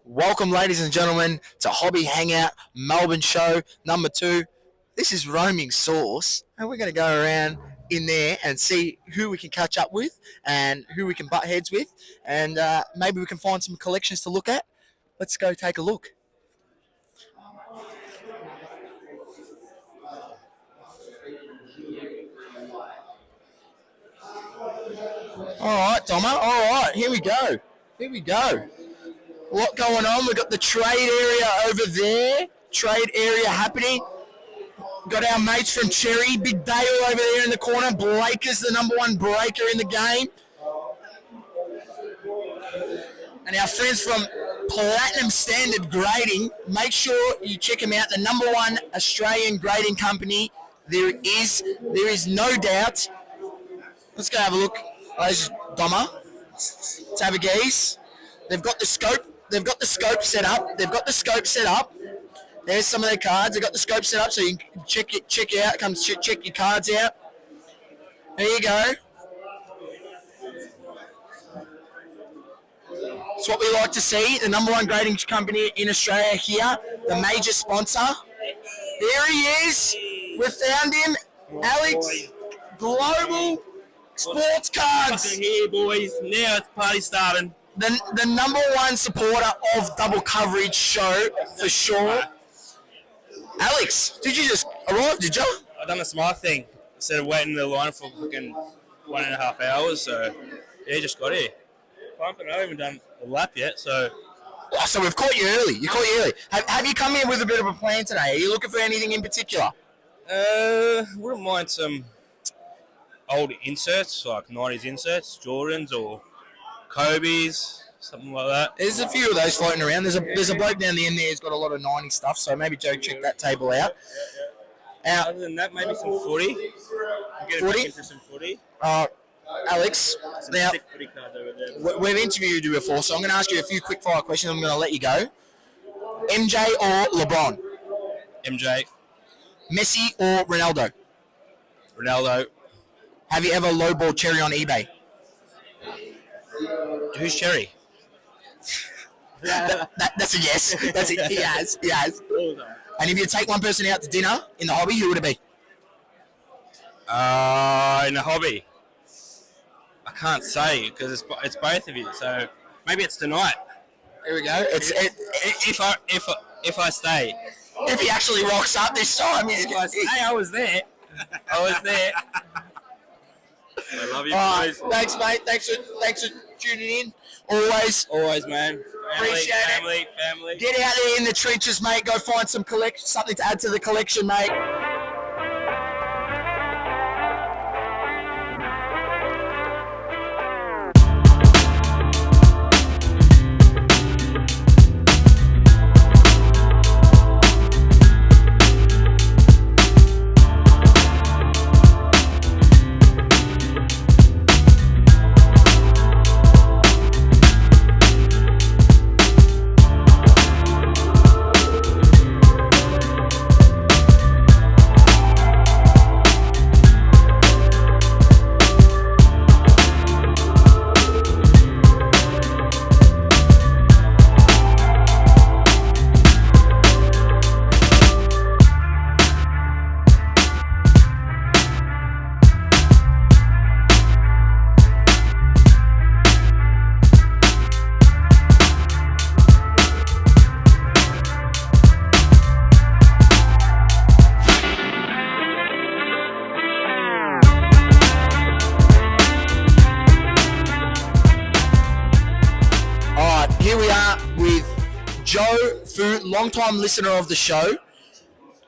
Welcome, ladies and gentlemen, to Hobby Hangout Melbourne show number 2. This is Roaming Source, and we're going to go around in there and see who we can catch up with and who we can butt heads with, and maybe we can find some collections to look at. Let's go take a look. All right, Doma. All right, here we go. A lot going on. We've got the trade area over there. Trade area happening. Got our mates from Cherry. Big Dale over there in the corner. Blake is the number 1 breaker in the game. And our friends from Platinum Standard Grading. Make sure you check them out. The number 1 Australian grading company. There is no doubt. Let's go have a look. There's Doma. Let's have a gaze. They've got the scope. They've got the scope set up. There's some of their cards. They've got the scope set up so you can check it out. Come check your cards out. There you go. It's what we like to see. The number 1 grading company in Australia here. The major sponsor. There he is. We found him. Alex, Global Sports Cards. Fucking here, boys. Now it's party starting. The number 1 supporter of Double Coverage show, for sure. Alex, did you just arrive, did you? I done a smart thing. Instead of waiting in the line for fucking 1.5 hours, so yeah, just got here. Pumping, I haven't done a lap yet, so... Oh, so we've caught you early. Have you come here with a bit of a plan today? Are you looking for anything in particular? Wouldn't mind some old inserts, like 90s inserts, Jordans or Kobe's, something like that. There's a few of those floating around. There's a bloke down the end there who's got a lot of 90s stuff, so maybe Joe check that table out. Other than that, maybe some footy. Get back into some footy. Alex, Some now sick footy cards over there. we've interviewed you before, so I'm going to ask you a few quick fire questions. I'm going to let you go. MJ or LeBron? MJ. Messi or Ronaldo? Ronaldo. Have you ever lowballed Cherry on eBay? Who's Cherry? That's a yes. That's it. He has. And if you take one person out to dinner in the hobby, who would it be? In the hobby, I can't say because it's both of you. So maybe it's tonight. Here we go. If I stay. If he actually rocks up this time, I was there. I love you, boys. Thanks, mate. Thanks for tuning in. Always, man. Appreciate family. Get out there in the trenches, mate. Go find something to add to the collection, mate. Long-time listener of the show,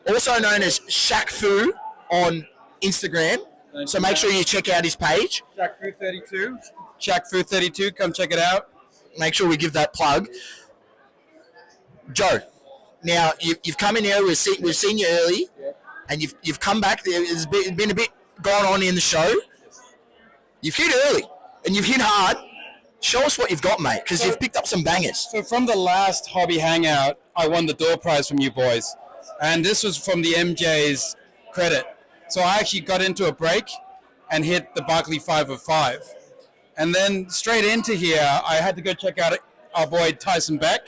also known as Shaq Fu on Instagram. So make sure you check out his page. Shaq Fu 32, come check it out. Make sure we give that plug. Joe, now you've come in here. We've seen you early, and you've come back. There's been a bit going on in the show. You've hit early, and you've hit hard. Show us what you've got, mate, because you've picked up some bangers. So from the last Hobby Hangout, I won the door prize from you boys. And this was from the MJ's credit. So I actually got into a break and hit the Barkley 5 of 5. And then straight into here, I had to go check out our boy Tyson Beck.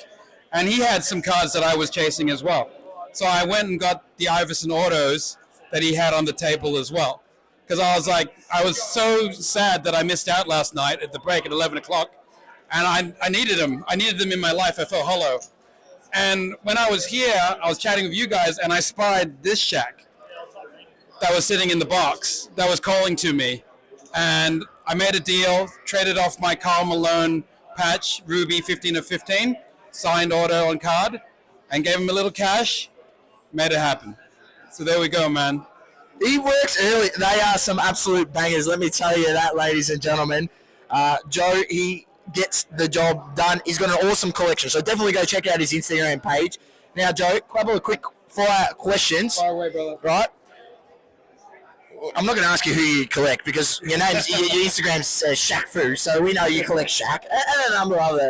and he had some cards that I was chasing as well. So I went and got the Iverson autos that he had on the table as well. Because I was so sad that I missed out last night at the break at 11 o'clock, and I needed them. I needed them in my life. I felt hollow. And when I was here, I was chatting with you guys, and I spied this Shaq that was sitting in the box that was calling to me. And I made a deal, traded off my Karl Malone patch, Ruby 15 of 15, signed auto on card, and gave him a little cash. Made it happen. So there we go, man. He works early. They are some absolute bangers, let me tell you that, ladies and gentlemen. Joe, he gets the job done. He's got an awesome collection, so definitely go check out his Instagram page. Now, Joe, a couple of quick fire questions. Far away, brother. Right? I'm not going to ask you who you collect because your name's your Instagram says Shaq Fu, so we know you collect Shaq and a number of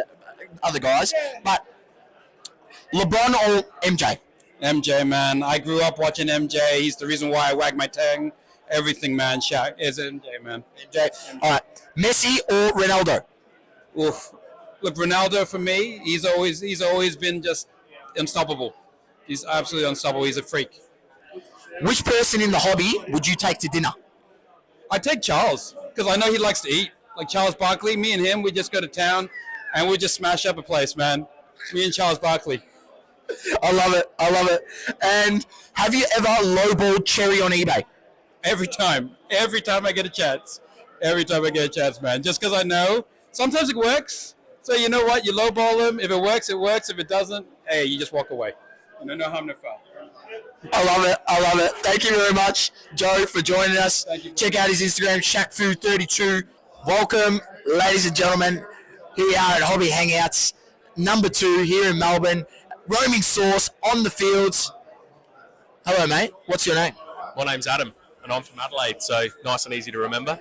other guys. But LeBron or MJ? MJ, man. I grew up watching MJ. He's the reason why I wag my tongue. Everything, man. Shaq is MJ, man. MJ. All right. Messi or Ronaldo? Oof. Look, Ronaldo for me, he's always been just unstoppable. He's absolutely unstoppable. He's a freak. Which person in the hobby would you take to dinner? I take Charles because I know he likes to eat. Like Charles Barkley, me and him, we just go to town and we just smash up a place, man. Me and Charles Barkley. I love it. And have you ever lowballed Cherry on eBay? Every time I get a chance. Man. Just because I know sometimes it works. So you know what? You lowball them. If it works, it works. If it doesn't, hey, you just walk away. No harm, no foul. I love it. Thank you very much, Joe, for joining us. Check out his Instagram, ShaqFu32. Welcome, ladies and gentlemen. Here we are at Hobby Hangouts, number 2 here in Melbourne. Roaming source on the fields. Hello, mate. What's your name? My name's Adam, and I'm from Adelaide, so nice and easy to remember.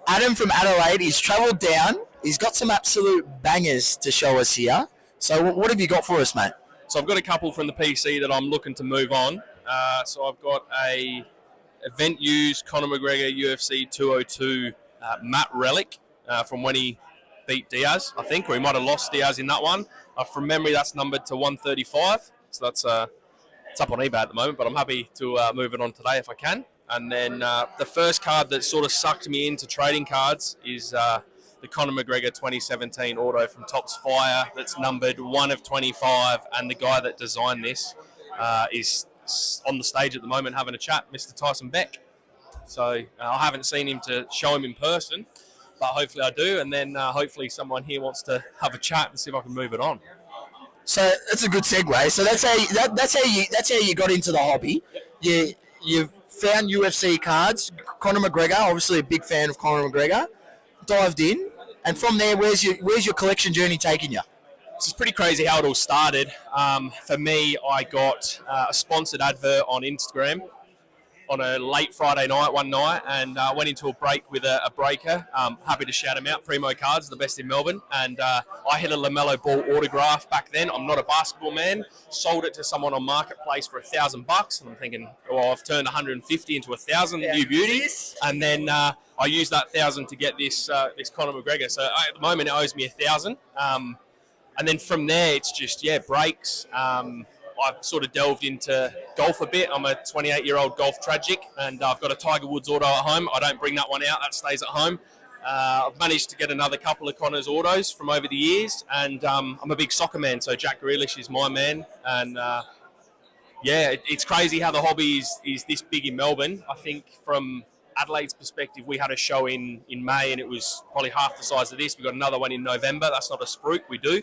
Adam from Adelaide. He's travelled down. He's got some absolute bangers to show us here. So what have you got for us, mate? So I've got a couple from the PC that I'm looking to move on. So I've got a event used Conor McGregor UFC 202 matte relic from when he beat Diaz, I think, or he might have lost Diaz in that one. From memory, that's numbered to 135. So that's it's up on eBay at the moment, but I'm happy to move it on today if I can. And then the first card that sort of sucked me into trading cards is the Conor McGregor 2017 auto from Topps Fire that's numbered 1 of 25, and the guy that designed this is on the stage at the moment having a chat, Mr. Tyson Beck. So I haven't seen him to show him in person, but hopefully I do, and then hopefully someone here wants to have a chat and see if I can move it on. So that's a good segue. So that's how you got into the hobby. You found UFC cards. Conor McGregor, obviously a big fan of Conor McGregor. Dived in, and from there, where's your collection journey taking you? It's pretty crazy how it all started. For me, I got a sponsored advert on Instagram on a late Friday night one night, and went into a break with a breaker. Happy to shout him out. Primo Cards, the best in Melbourne. And I hit a LaMelo Ball autograph back then. I'm not a basketball man. Sold it to someone on Marketplace for $1,000. And I'm thinking, well, I've turned 150 into 1,000, new beauty. And then I used that 1,000 to get this Conor McGregor. So at the moment, it owes me 1,000. And then from there, it's just, breaks. I've sort of delved into golf a bit. I'm a 28-year-old golf tragic, and I've got a Tiger Woods auto at home. I don't bring that one out. That stays at home. I've managed to get another couple of Connor's autos from over the years, and I'm a big soccer man, so Jack Grealish is my man. And, it's crazy how the hobby is this big in Melbourne. I think from Adelaide's perspective, we had a show in May, and it was probably half the size of this. We've got another one in November. That's not a spruik, we do.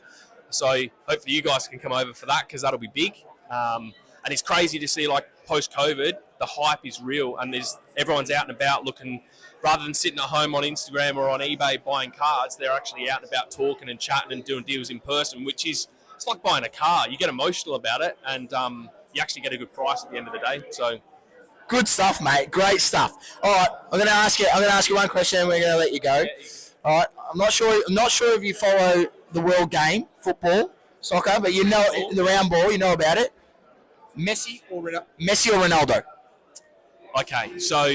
So hopefully you guys can come over for that, because that'll be big. And it's crazy to see, like, post-COVID, the hype is real, and everyone's out and about looking, rather than sitting at home on Instagram or on eBay buying cards, they're actually out and about talking and chatting and doing deals in person, which is, it's like buying a car. You get emotional about it, and you actually get a good price at the end of the day. So good stuff, mate. Great stuff. All right, I'm going to ask you one question, and we're going to let you go. All right, I'm not sure if you follow the world game, football, soccer, but you know the round ball, you know about it. Messi or Ronaldo? Okay, so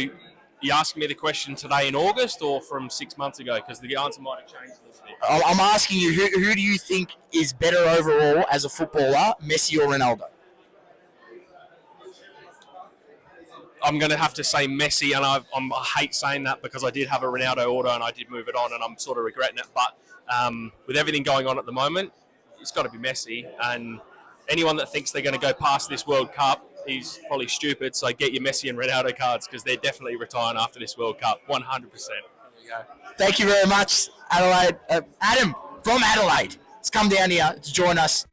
you asking me the question today in August or from 6 months ago? Because the answer might have changed a little bit. I'm asking you, who do you think is better overall as a footballer, Messi or Ronaldo? I'm going to have to say Messi, and I hate saying that because I did have a Ronaldo order and I did move it on, and I'm sort of regretting it. But with everything going on at the moment, it's got to be Messi. And anyone that thinks they're going to go past this World Cup is probably stupid. So get your Messi and Ronaldo cards because they're definitely retiring after this World Cup, 100%. There you go. Thank you very much, Adelaide. Adam from Adelaide has come down here to join us.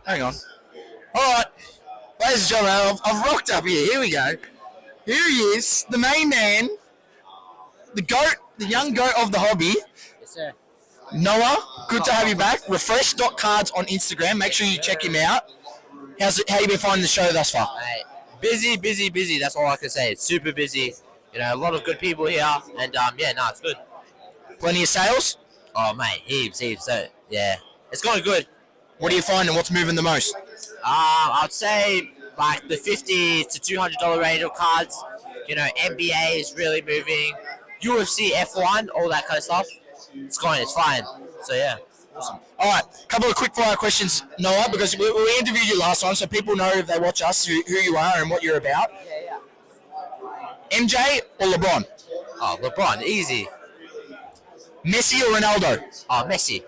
Hang on. All right, ladies and gentlemen, I've rocked up here. Here we go. Here he is, the main man, the GOAT, the young GOAT of the hobby. Yes, sir. Noah, good to have you back. Refresh.cards on Instagram. Make sure you check him out. How you been finding the show thus far? Mate, busy. That's all I can say. It's super busy. You know, a lot of good people here, and it's good. Plenty of sales? Oh, mate, heaps. So, yeah, it's going good. What are you finding? What's moving the most? I'd say like the $50 to $200 range of cards. You know, NBA is really moving. UFC, F1, all that kind of stuff. It's fine. So yeah. Awesome. All right, a couple of quick fire questions, Noah, because we interviewed you last time, so people know if they watch us who you are and what you're about. Yeah. MJ or LeBron? Oh, LeBron, easy. Messi or Ronaldo? Oh, Messi.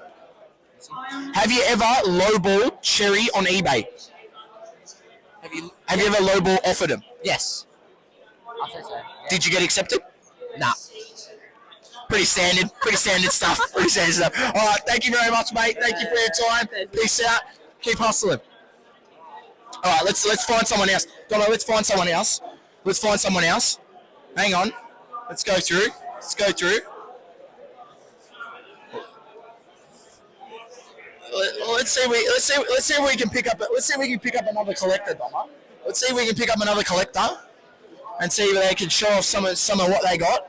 Have you ever lowballed Cherry on eBay? Have you ever lowball offered him? Yes. I'll say so. Yeah. Did you get accepted? Nah. Pretty standard stuff. All right, thank you very much, mate. Thank you for your time. Peace out. Keep hustling. All right, let's find someone else. Donna, let's find someone else. Hang on. Let's go through. Let's see if we can pick up another collector, Donna. Let's see if we can pick up another collector and see if they can show off some of what they got.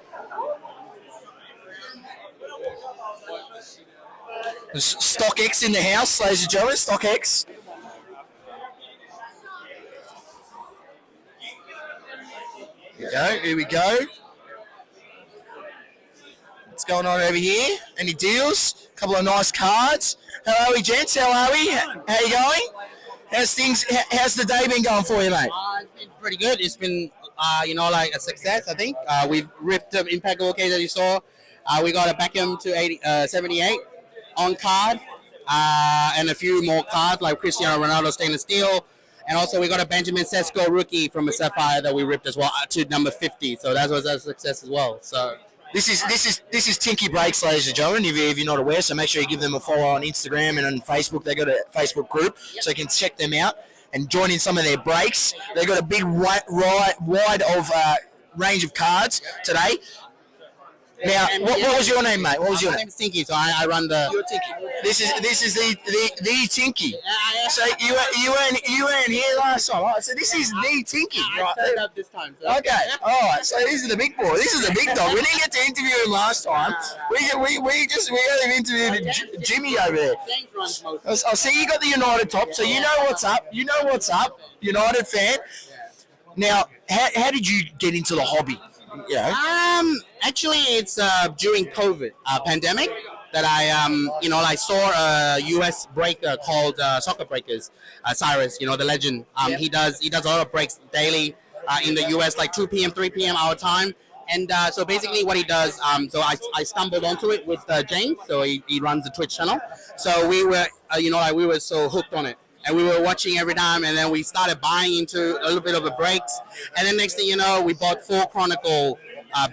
There's StockX in the house, ladies and gentlemen. StockX. Here we go. What's going on over here? Any deals? A couple of nice cards. How are we, gents? How are we? How you going? How's things? How's the day been going for you, mate? It's been pretty good. It's been, like a success, I think. We've ripped the Impeccable case that you saw. We got a Beckham to 78 on card, and a few more cards like Cristiano Ronaldo stainless steel. And also we got a Benjamin Sesko rookie from a Sapphire that we ripped as well to number 50. So that was a success as well. So This is Tinky Breaks, ladies and gentlemen, if you're not aware, so make sure you give them a follow on Instagram and on Facebook. They've got a Facebook group, so you can check them out and join in some of their breaks. They've got a big wide of range of cards today. Now, what was your name, mate? What was your name? My name's Tinky, so I run the... You're Tinky. This is the Tinky. So you weren't here last time. Right? So this is the Tinky. I turned up this time. So. Okay, all right. So this is the big boy. This is the big dog. We didn't get to interview him last time. We only interviewed Jimmy over there. I see you got the United top, so you know what's up. United fan. Now, how did you get into the hobby? Yeah. Actually, it's during COVID pandemic that I saw a U.S. breaker called Soccer Breakers, Cyrus, the legend. He does a lot of breaks daily in the U.S. like 2 p.m., 3 p.m. our time. And so basically what he does, so I stumbled onto it with James. So he runs the Twitch channel. So we were, we were so hooked on it. And we were watching every time, and then we started buying into a little bit of the breaks. And then next thing you know, we bought 4 Chronicle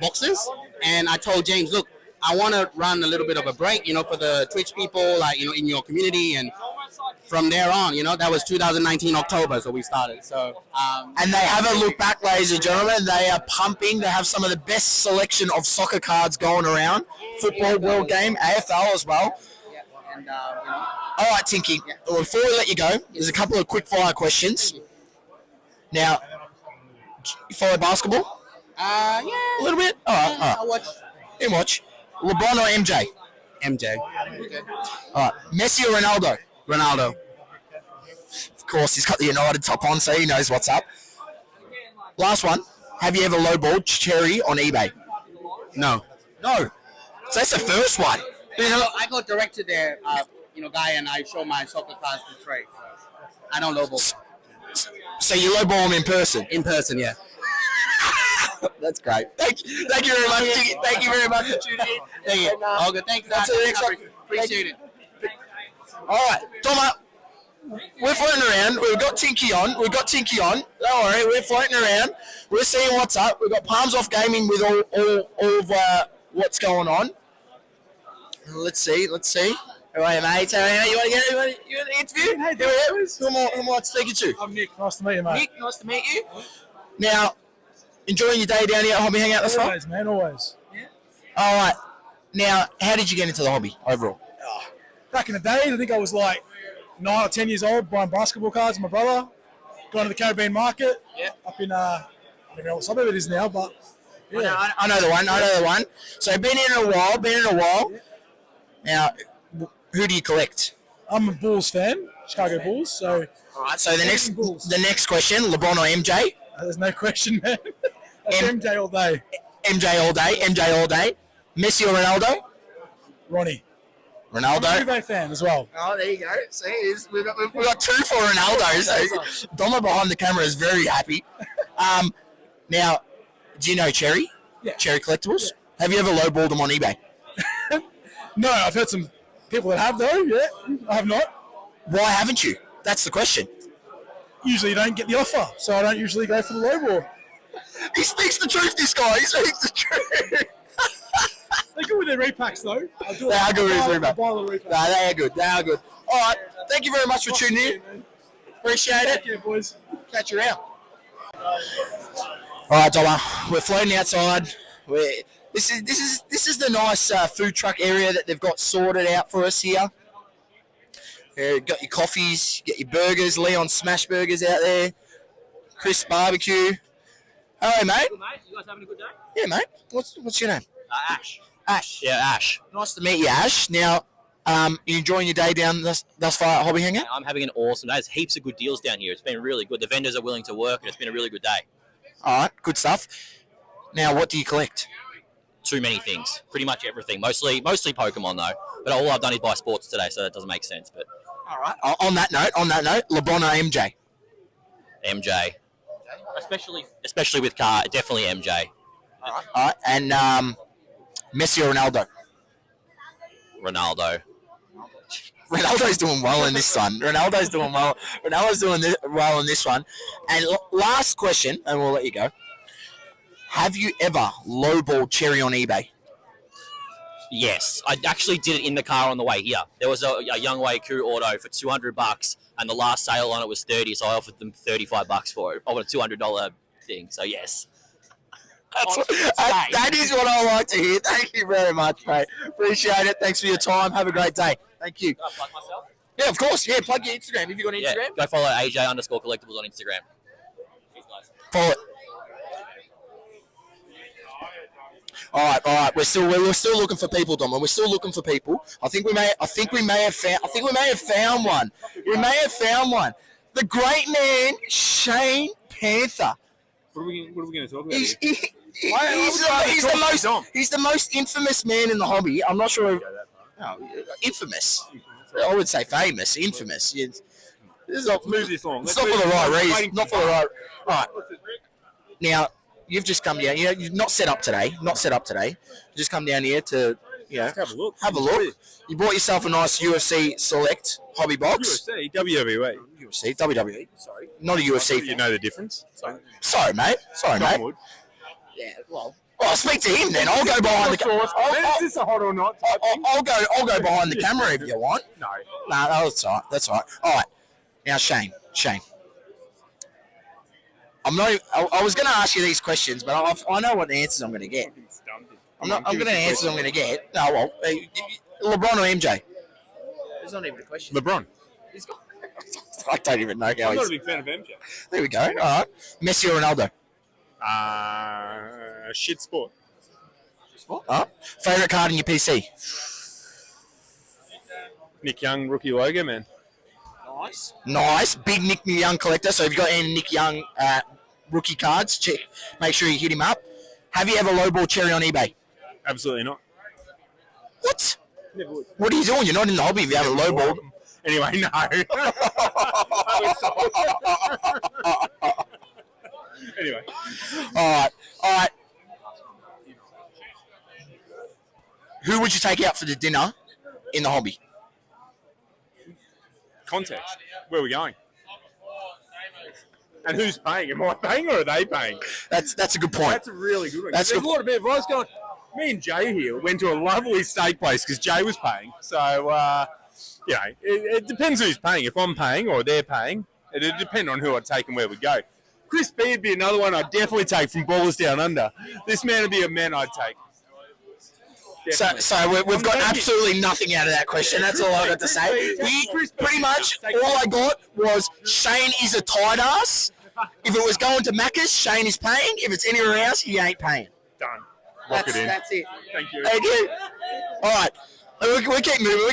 boxes. And I told James, look, I want to run a little bit of a break, for the Twitch people, in your community. And from there on, that was 2019 October, so we started. So, and they haven't looked back, ladies and gentlemen. They are pumping. They have some of the best selection of soccer cards going around. Football, world game, AFL as well. And, All right, Tinky. Well, before we let you go, there's a couple of quick fire questions. Now, you follow basketball? yeah. A little bit? All right. I'll watch. You watch. LeBron or MJ? MJ. All right. Messi or Ronaldo? Ronaldo. Of course, he's got the United top on, so he knows what's up. Last one. Have you ever lowballed Cherry on eBay? No. No. So that's the first one. I go direct to their, guy, and I show my soccer cards to trade. So I don't lowball. So you lowball him in person? In person, yeah. That's great. Thank you very much. Thank you very much for tuning in. Thank you. All good. Thanks, Until the next one. Appreciate it. All right, Doma, we're floating around. We've got Tinky on. Don't worry, we're floating around. We're seeing what's up. We've got Palms Off Gaming with all of what's going on. Let's see. All right, mate. You want to interview? Hey, Who am I speaking to? I'm Nick. Nice to meet you, mate. Nick, nice to meet you. Now, enjoying your day down here at Hobby Hangout this far? Always, man, always. All right. Now, how did you get into the hobby overall? Back in the day, I think I was like 9 or 10 years old, buying basketball cards with my brother. Going to the Caribbean market. Yeah. Up in, I don't know what suburb it is now, but yeah. I know the one. So, been in a while. Yeah. Now, who do you collect? I'm a Bulls fan, Chicago Bulls. So, All right. So Bulls. the next question: LeBron or MJ? There's no question, man. That's MJ all day. MJ all day. Messi or Ronaldo? Ronnie. I'm a Ronaldo. Juve fan as well. Oh, there you go. See, we've got two for Ronaldo. So Doma behind the camera is very happy. Now, do you know Cherry? Yeah. Cherry Collectibles. Yeah. Have you ever lowballed them on eBay? No, I've heard some people that have though. Yeah, I have not. Why haven't you? That's the question. Usually, you don't get the offer, so I don't usually go for the lowball. He speaks the truth, this guy. He speaks the truth. They're good with their repacks, though. They are good with his repack. No, they are good. All right. Thank you very much for tuning in. Appreciate it. Take care, boys. Catch you around. All right, Doma. We're floating outside. This is the nice food truck area that they've got sorted out for us here. Got your coffees, get your burgers. Leon Smash Burgers out there. Chris Barbecue. Hello, mate. Good, mate. You guys having a good day? Yeah, mate. What's your name? Ash. Ash. Yeah, Ash. Nice to meet you, Ash. Now, you enjoying your day down thus far at Hobby Hangout? I'm having an awesome day. There's heaps of good deals down here. It's been really good. The vendors are willing to work, and it's been a really good day. All right, good stuff. Now, what do you collect? Too many things. Pretty much everything. Mostly Pokemon, though. But all I've done is buy sports today, so that doesn't make sense. But all right. On that note, LeBron or MJ? MJ. Especially with car, definitely MJ. All right. And Messi or Ronaldo? Ronaldo. Ronaldo's doing well in this one. Ronaldo's doing well in this one. And last question, and we'll let you go. Have you ever lowballed Cherry on eBay? Yes, I actually did it in the car on the way here. There was a Young Wei Ku auto for $200, and the last sale on it was $30, so I offered them $35 for it. I got a $200 thing, so yes. That is what I like to hear. Thank you very much, mate. Appreciate it. Thanks for your time. Have a great day. Thank you. Can I plug myself? Yeah, of course. Yeah, plug your Instagram. Have you got an Instagram? Yeah, go follow AJ_collectibles on Instagram. Cheers, guys. Follow it. All right. We're still looking for people, Dom. We're still looking for people. I think we may have found one. We may have found one. The great man Shane Panther. What are we going to talk about? He's the most infamous man in the hobby. I'm not sure. Infamous. I would say famous. Infamous. This is not, move this along. It's not for the right reason. Not for the right. Right. Now, you've just come down. You've not set up today. You just come down here to, have a look. You bought yourself a nice UFC Select hobby box. UFC, WWE. Sorry, not a UFC. You know the difference. Sorry, mate. Yeah. Well, Well, I'll speak to him then. I'll go behind the camera. Is this a hot or not? I'll go behind the camera if you want. No. No, that's all right. That's all right. All right. Now, Shane. I'm not. I was going to ask you these questions, but I know what the answers I'm going to get. I'm going to answer I'm going to get. No, well, LeBron or MJ? It's not even a question. LeBron. I don't even know how I'm he's. not a big fan of MJ. There we go. All right. Messi or Ronaldo? Shit sport. Favorite card in your PC? Nick Young, rookie logo, man. Nice. Big Nick Young collector. So if you've got any Nick Young rookie cards, check. Make sure you hit him up. Have you ever lowball cherry on eBay? Absolutely not. What? Never would. What are you doing? You're not in the hobby if you haven't lowballed. Anyway, no. Anyway. All right. Who would you take out for the dinner in the hobby? Context. Where are we going? And who's paying? Am I paying or are they paying? That's a good point. That's a really good one. That's There's good. a lot of people. I was going. Me and Jay here went to a lovely steak place because Jay was paying. So, it depends who's paying. If I'm paying or they're paying, it'd depend on who I'd take and where we go. Chris B would be another one I'd definitely take from Ballers Down Under. This man would be a man I'd take. So we've got absolutely nothing out of that question. That's all I got to say. Pretty much all I got was Shane is a tight ass. If it was going to Macca's, Shane is paying. If it's anywhere else, he ain't paying. Done. Lock it in. That's it. Thank you. Thank you. All right. We keep moving. We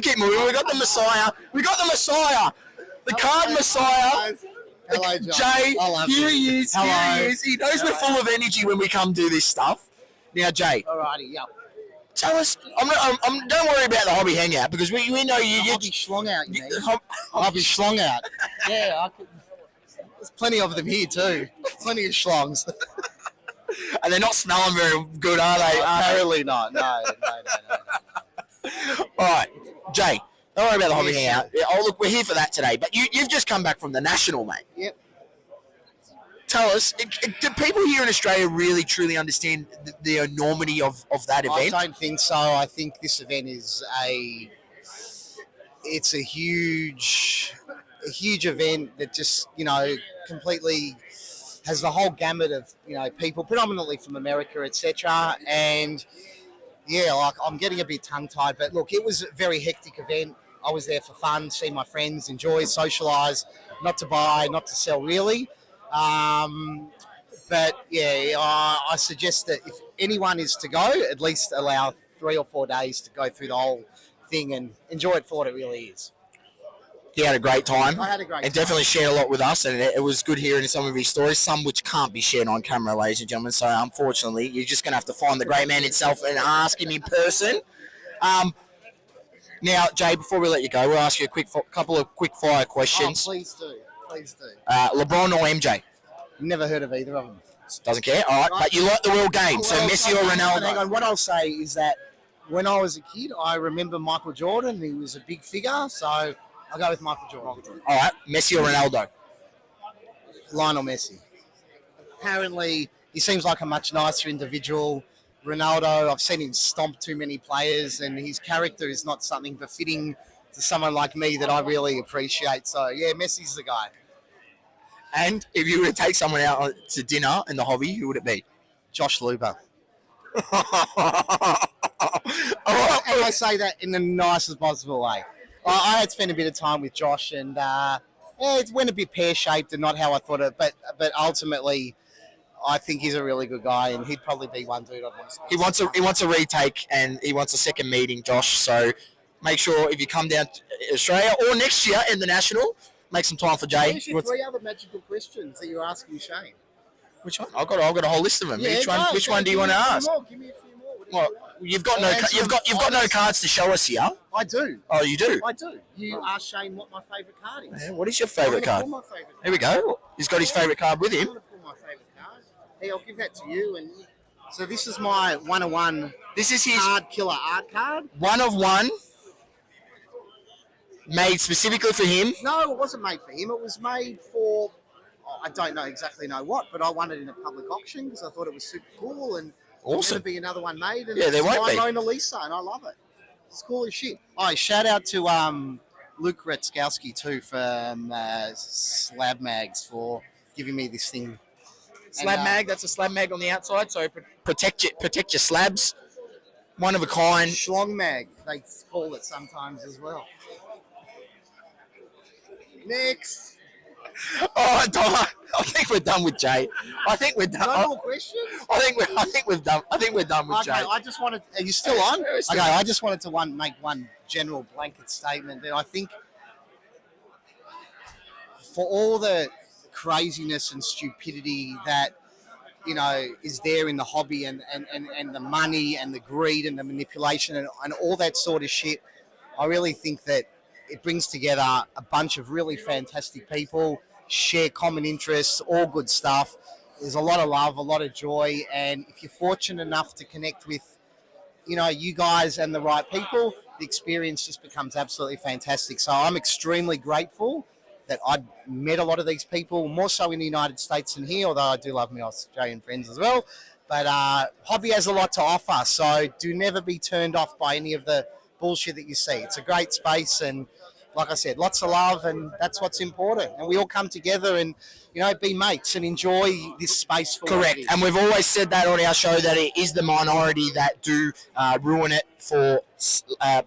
got the Messiah. The card Messiah. Hello, John. Jay, I love here you. he is. Hello. Here he is. He knows we're full of energy when we come do this stuff. Now, Jay. Alrighty, yeah. Tell us. Don't worry about the hobby hangout because we know you. Hobby schlong out, you mean? Hobby schlong out. Yeah, there's plenty of them here too. Plenty of schlongs. And they're not smelling very good, are they? Apparently not. No. All right, Jay. Don't worry about the hobby hangout. Oh, look, we're here for that today. But you've just come back from the National, mate. Yep. Tell us, do people here in Australia really, truly understand the enormity of that event? I don't think so. I think this event is a huge event that just, completely has the whole gamut of, people, predominantly from America, etc. And yeah, I'm getting a bit tongue-tied, but look, it was a very hectic event. I was there for fun, see my friends, enjoy, socialise, not to buy, not to sell, really. But yeah, I suggest that if anyone is to go, at least allow 3 or 4 days to go through the whole thing and enjoy it for what it really is. He had a great time. I had a great time. And definitely shared a lot with us, and it was good hearing some of his stories, some which can't be shared on camera, ladies and gentlemen. So unfortunately, you're just going to have to find the great man himself and ask him in person. Now, Jay, before we let you go, we'll ask you a couple of quick fire questions. Oh, please do. Please do. LeBron or MJ? Never heard of either of them. Doesn't care. All right, but you like the world game, so Messi or Ronaldo? Hang on. What I'll say is that when I was a kid, I remember Michael Jordan. He was a big figure, so I'll go with Michael Jordan. All right, Messi or Ronaldo? Lionel Messi. Apparently, he seems like a much nicer individual. Ronaldo, I've seen him stomp too many players, and his character is not something befitting to someone like me that I really appreciate. So, yeah, Messi's the guy. And if you were to take someone out to dinner in the hobby, who would it be? Josh Luber. And I say that in the nicest possible way. I had spent a bit of time with Josh, and it went a bit pear-shaped and not how I thought it, but ultimately, I think he's a really good guy, and he'd probably be one dude I'd want to sponsor. He wants a retake, and he wants a second meeting, Josh. So make sure if you come down to Australia or next year in the National, make some time for Jay. There's 3 other magical questions that you're asking Shane. Which one? I've got a whole list of them. Yeah, which one do you want to ask? Give me a few more. Well, you've got no cards to show us here. I do. Oh, you do? I do. You ask Shane what my favourite card is. Yeah, what is your favourite card? Pull my favourite card. Here we go. He's got his favourite card with him. I'm going to pull my favourite card. Hey, I'll give that to you. And so this is my 1-of-1. This is his card killer art card. 1-of-1. Made specifically for him. No, it wasn't made for him. It was made for, I don't exactly know what, but I won it in a public auction because I thought it was super cool. And There's Awesome. going to be another one made. And Yeah, there it's won't by be. Mona Lisa, and I love it. It's cool as shit. Oh, shout out to Luke Retzkowski too from Slab Mags for giving me this thing. Slab mag. That's a slab mag on the outside, so protect your slabs. One of a kind. Schlong mag, they call it sometimes as well. Next. Oh, I think we're done with Jay. I think we're done. No more questions? I think we're done. I think we're done with Okay, Jay. I just wanted. Are you still on? Okay, I just wanted to make one general blanket statement that I think for all the craziness and stupidity that is there in the hobby and the money and the greed and the manipulation and all that sort of shit, I really think that it brings together a bunch of really fantastic people, share common interests, all good stuff. There's a lot of love, a lot of joy, and if you're fortunate enough to connect with, you guys and the right people, the experience just becomes absolutely fantastic. So I'm extremely grateful that I'd met a lot of these people, more so in the United States than here, although I do love my Australian friends as well. But hobby has a lot to offer, so do never be turned off by any of the bullshit that you see. It's a great space, and like I said, lots of love, and that's what's important. And we all come together and, be mates and enjoy this space for what Correct. it is. And we've always said that on our show that it is the minority that do ruin it for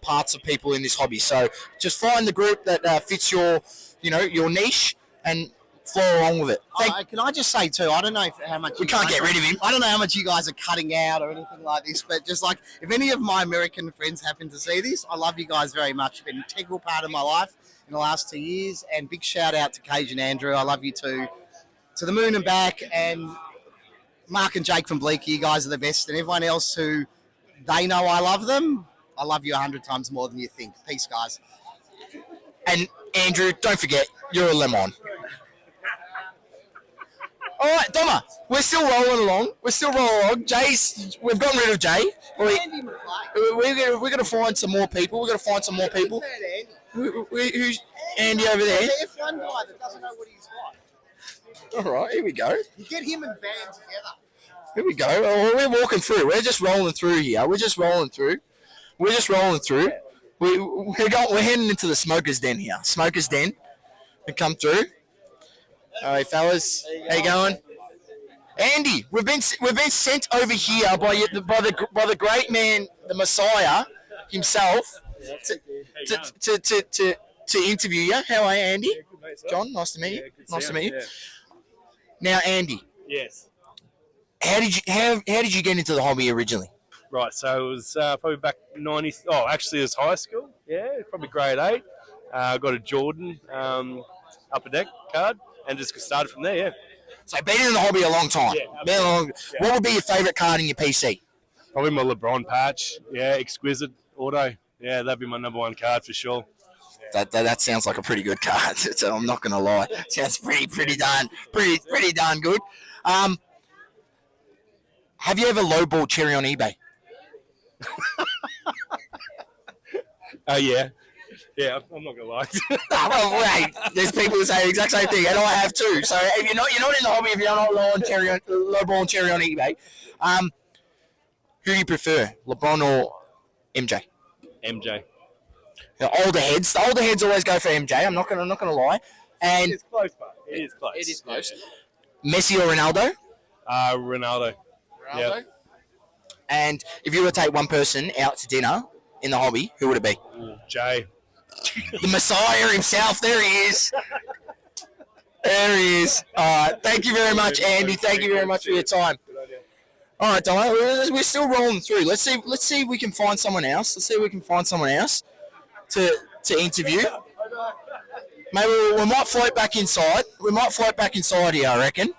parts of people in this hobby. So just find the group that fits your niche and flow along with it. Can I just say too, I don't know how much We can't get rid of him. I don't know how much you guys are cutting out or anything like this, but just like if any of my American friends happen to see this, I love you guys very much. You've been an integral part of my life in the last 2 years, and big shout out to Cage and Andrew. I love you too. To the moon and back, and Mark and Jake from Bleaker, you guys are the best, and everyone else who they know I love them, I love you 100 times more than you think. Peace, guys. And Andrew, don't forget, you're a lemon. All right, Doma, we're still rolling along. We've gotten rid of Jay. We're going to find some more people. Who's Andy over there? The F1 guy that doesn't know what he's got. All right, here we go. You get him and Van together. Here we go. Oh, we're walking through. We're just rolling through here. We're heading into the smoker's den here. Smoker's den. We come through. All right, fellas. How you going? Andy, we've been sent over here by the great man, the Messiah himself, to interview you. How are you, Andy? John, nice to meet you. Nice to meet you. Now, Andy. Yes. How did you get into the hobby originally? Right, so it was probably back 90. Oh, actually, it was high school. Yeah, probably grade 8. I got a Jordan upper deck card and just started from there. Yeah. So been in the hobby a long time. Yeah, What would be your favourite card in your PC? Probably my LeBron patch. Yeah, exquisite auto. Yeah, that'd be my #1 card for sure. That sounds like a pretty good card. So I'm not going to lie. Sounds pretty darn good. Have you ever lowballed Cherry on eBay? Oh yeah. Yeah, I'm not gonna lie. Well, wait, there's people who say the exact same thing, and I have too. So if you're not in the hobby, if you're not lowballing Cherry on eBay, who do you prefer, LeBron or MJ? MJ. The older heads always go for MJ. I'm not gonna lie. And it's close, but it is close. It is close. Yeah. Messi or Ronaldo? Ronaldo. Yep. And if you were to take one person out to dinner in the hobby, who would it be? Jay. The Messiah himself. There he is. There he is. Thank you very much, Andy. Thank you very much for your time. All right, Dom, we're still rolling through. Let's see if we can find someone else. To interview. Maybe we might float back inside. Here, I reckon.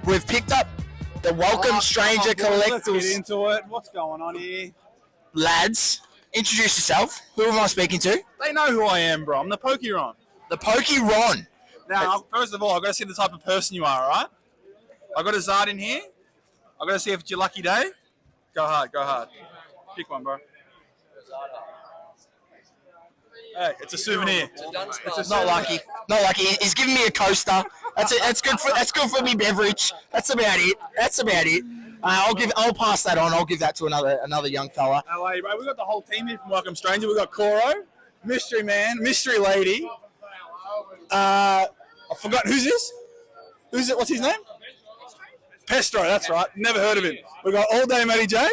We've picked up the Welcome Stranger Collectibles. Let's get into it. What's going on here? Lads, introduce yourself. Who am I speaking to? They know who I am, bro. I'm the Pokey Ron. The Pokey Ron. Now, first of all, I've got to see the type of person you are, all right? I've got a Zard in here. I've got to see if it's your lucky day. Go hard, go hard. Pick one, bro. Hey, it's a souvenir. Not lucky. Not lucky. He's giving me a coaster. That's good for me beverage. That's about it. I'll pass that on. I'll give that to another young fella. How are you, bro? We've got the whole team here from Welcome Stranger. We've got Coro, Mystery Man, Mystery Lady. I forgot, who's this? Who's it? What's his name? Pestro, that's right. Never heard of him. We've got All Day Matty J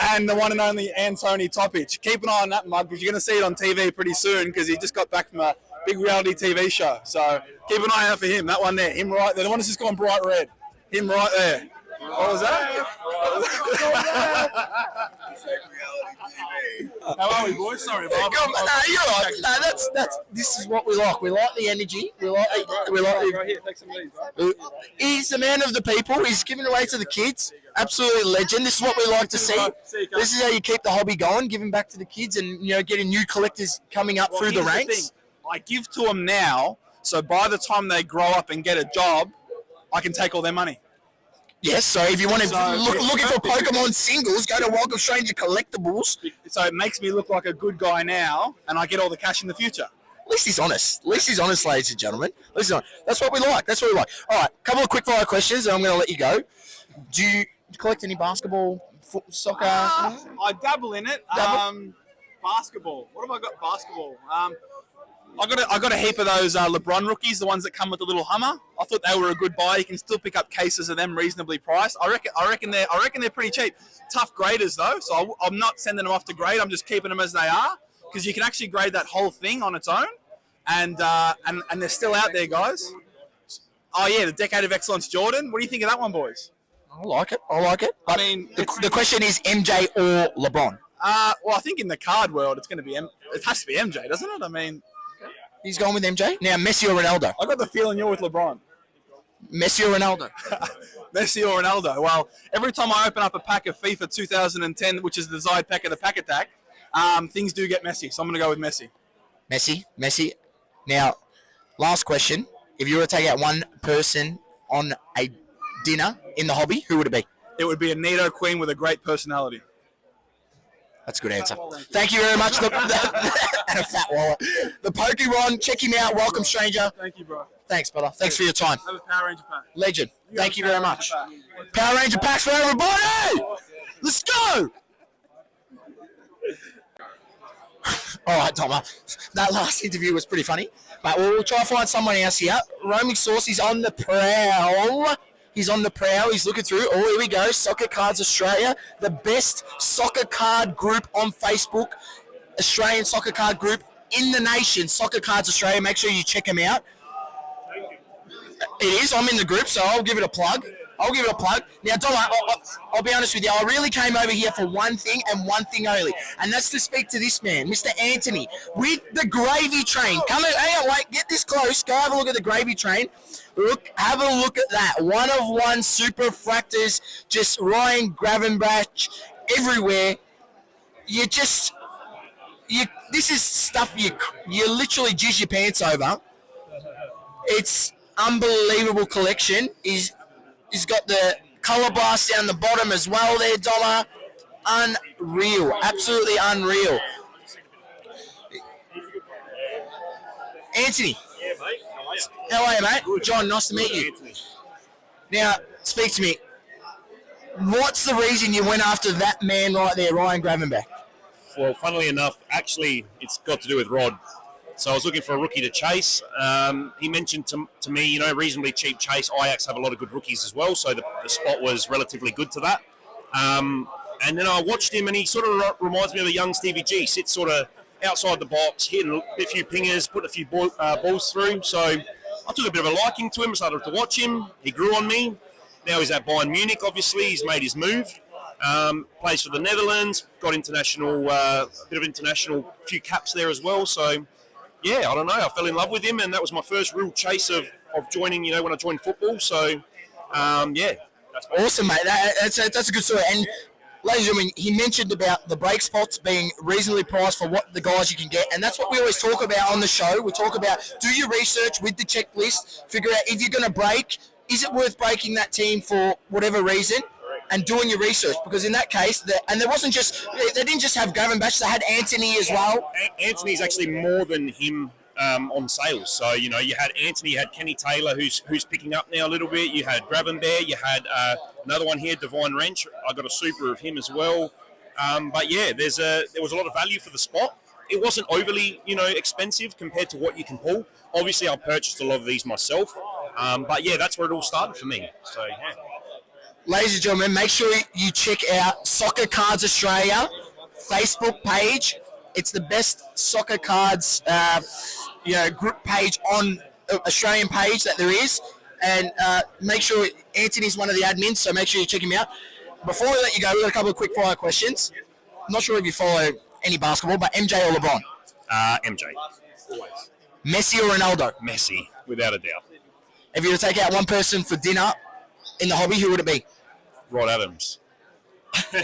and the one and only Anthony Toppich. Keep an eye on that mug because you're going to see it on TV pretty soon because he just got back from a big reality TV show. So keep an eye out for him. That one there. Him right there. The one that's just gone bright red. Him right there. What was that? How are we, boys? Sorry, Bob. You're right. This is what we like. We like the energy. We like. Right here, take some of these, bro. He's a man of the people. He's giving away to the kids. Absolute legend. This is what we like to see. This is how you keep the hobby going, giving back to the kids, and getting new collectors coming up through the ranks. I give to them now, so by the time they grow up and get a job, I can take all their money. Yes, so if you want to looking for Pokemon singles, go to Welcome Stranger Collectibles. So it makes me look like a good guy now, and I get all the cash in the future. At least he's honest. Ladies and gentlemen. That's what we like. All right, a couple of quick fire questions, and I'm going to let you go. Do you collect any basketball, soccer? I dabble in it. Basketball. What have I got? Basketball. I got a heap of those LeBron rookies, the ones that come with the little Hummer. I thought they were a good buy. You can still pick up cases of them reasonably priced. I reckon they're pretty cheap. Tough graders though, so I'm not sending them off to grade. I'm just keeping them as they are because you can actually grade that whole thing on its own, and they're still out there, guys. Oh yeah, the Decade of Excellence Jordan. What do you think of that one, boys? I like it. But I mean, the question is MJ or LeBron. Well, I think in the card world, it's going to be it has to be MJ, doesn't it? I mean. He's going with MJ. Now, Messi or Ronaldo? I got the feeling you're with LeBron. Messi or Ronaldo? Messi or Ronaldo. Well, every time I open up a pack of FIFA 2010, which is the desired pack of the pack attack, things do get messy. So I'm going to go with Messi. Messi. Now, last question. If you were to take out one person on a dinner in the hobby, who would it be? It would be a Nido Queen with a great personality. That's a good answer. Thank you very much. And a fat wallet. The Pokemon, check him out. Welcome, stranger. Thank you, bro. Thanks, brother. Thanks for your time. Have a Power Ranger pack. Legend. Thank you very much. Power Ranger packs for everybody. Let's go. All right, Tomer. That last interview was pretty funny, but we'll try to find someone else here. Roaming Source is on the prowl. He's looking through. Oh, here we go. Soccer Cards Australia, the best soccer card group on Facebook. Australian soccer card group in the nation. Soccer Cards Australia. Make sure you check them out. It is. I'm in the group, so I'll give it a plug. Now, Dom, I'll be honest with you. I really came over here for one thing and one thing only, and that's to speak to this man, Mr. Anthony, with the gravy train. Come in. Hang on, wait. Get this close. Go have a look at the gravy train. Have a look at that. One of one super fractors, just Ryan Gravenbach everywhere. This is stuff you literally jizz your pants over. It's unbelievable collection. He's got the colour blast down the bottom as well there, Dollar. Unreal. Absolutely unreal. Anthony. Yeah, mate. How are you, mate? John, nice to meet you. Now, speak to me. What's the reason you went after that man right there, Ryan Gravenbach? Well, funnily enough, actually, it's got to do with Rod. So I was looking for a rookie to chase. He mentioned to me, reasonably cheap chase. Ajax have a lot of good rookies as well, so the spot was relatively good to that. And then I watched him, and he sort of reminds me of a young Stevie G. Sits sort of outside the box, hitting a few pingers, put a few balls through. So I took a bit of a liking to him, started to watch him. He grew on me. Now he's at Bayern Munich, obviously. He's made his move. Plays for the Netherlands, got international, few caps there as well. So, yeah, I don't know. I fell in love with him, and that was my first real chase of joining, when I joined football. So, Yeah. Awesome, mate. That's a good story. And ladies and gentlemen, he mentioned about the brake spots being reasonably priced for what the guys you can get, and that's what we always talk about on the show. We talk about do your research with the checklist, figure out if you're going to break, is it worth breaking that team for whatever reason, and doing your research, because in that case, and there wasn't just, they didn't just have Gavin Batch, they had Anthony as well. Anthony's actually more than him on sales. So, you had Anthony, you had Kenny Taylor, who's picking up now a little bit. You had Graven Bear, you had another one here, Divine Wrench. I got a super of him as well. But yeah, there was a lot of value for the spot. It wasn't overly, expensive compared to what you can pull. Obviously, I purchased a lot of these myself. But yeah, that's where it all started for me. So yeah. Ladies and gentlemen, make sure you check out Soccer Cards Australia Facebook page. It's the best soccer cards, group page on Australian page that there is. And make sure Anthony's one of the admins, so make sure you check him out. Before we let you go, we've got a couple of quick fire questions. I'm not sure if you follow any basketball, but MJ or LeBron? MJ. Always. Messi or Ronaldo? Messi, without a doubt. If you were to take out one person for dinner in the hobby, who would it be? Rod Adams.